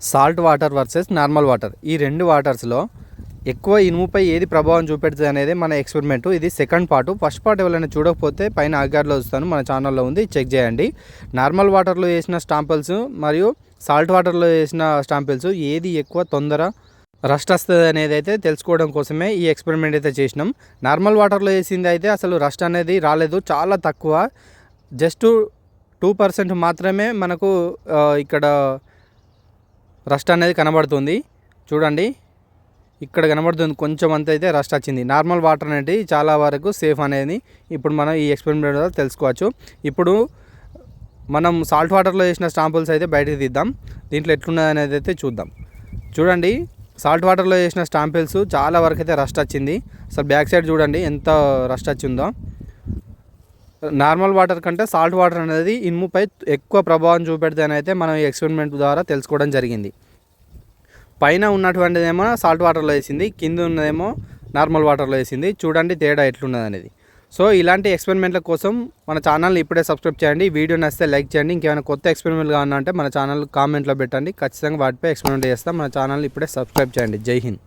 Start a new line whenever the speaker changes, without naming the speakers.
Salt water versus normal water, ఈ రెండు వాటర్స్లో ఎక్కువ ఇనుముపై ఏది ప్రభావం చూపెడుతుంది అనేది మన ఎక్స్పెరిమెంట్. ఇది సెకండ్ పార్ట్. ఫస్ట్ పార్ట్ ఎవరైనా చూడకపోతే పైన ఐకార్డ్లో వస్తాను, మన ఛానల్లో ఉంది, చెక్ చేయండి. నార్మల్ వాటర్లో వేసిన స్టాంపుల్స్ మరియు సాల్ట్ వాటర్లో వేసిన స్టాంపుల్స్ ఏది ఎక్కువ తొందర రస్ట్ వస్తుంది అనేది అయితే తెలుసుకోవడం కోసమే ఈ ఎక్స్పెరిమెంట్ అయితే చేసినాం. నార్మల్ వాటర్లో వేసింది అయితే అసలు రస్ట్ అనేది రాలేదు, చాలా తక్కువ, జస్ట్ 2% మాత్రమే మనకు ఇక్కడ రస్ట్ అనేది కనబడుతుంది. చూడండి, ఇక్కడ కనబడుతుంది, కొంచెం అంత అయితే రస్ట్ వచ్చింది. నార్మల్ వాటర్ అనేది చాలా వరకు సేఫ్ అనేది ఇప్పుడు మనం ఈ ఎక్స్పెరిమెంట్ ద్వారా తెలుసుకోవచ్చు. ఇప్పుడు మనం సాల్ట్ వాటర్లో వేసిన స్టాంపుల్స్ అయితే బయటకు తీద్దాం, దీంట్లో ఎట్లున్నది అనేది అయితే చూద్దాం. చూడండి, సాల్ట్ వాటర్లో వేసిన స్టాంపుల్స్ చాలా వరకు అయితే రస్ట్ వచ్చింది. అసలు బ్యాక్ సైడ్ చూడండి ఎంత రస్ట్ వచ్చిందో. నార్మల్ వాటర్ కంటే సాల్ట్ వాటర్ అనేది ఇనుముపై ఎక్కువ ప్రభావం చూపెడుతుందని అయితే మనం ఈ ఎక్స్పెరిమెంట్ ద్వారా తెలుసుకోవడం జరిగింది. పైన ఉన్నటువంటిదేమో సాల్ట్ వాటర్లో వేసింది, కింద ఉన్నదేమో నార్మల్ వాటర్లో వేసింది. చూడండి తేడా ఎట్లున్నది అనేది. సో ఇలాంటి ఎక్స్పెరిమెంట్ల కోసం మన ఛానల్ని ఇప్పుడే సబ్స్క్రైబ్ చేయండి. వీడియో నచ్చితే లైక్ చేయండి. ఇంకేమైనా కొత్త ఎక్స్పెరిమెంట్లు కావాలంటే మన ఛానల్ కామెంట్లో పెట్టండి, ఖచ్చితంగా వాటిపై ఎక్స్పెరిమెంట్ చేస్తాం. మన ఛానల్ని ఇప్పుడే సబ్స్క్రైబ్ చేయండి. జై హింద్.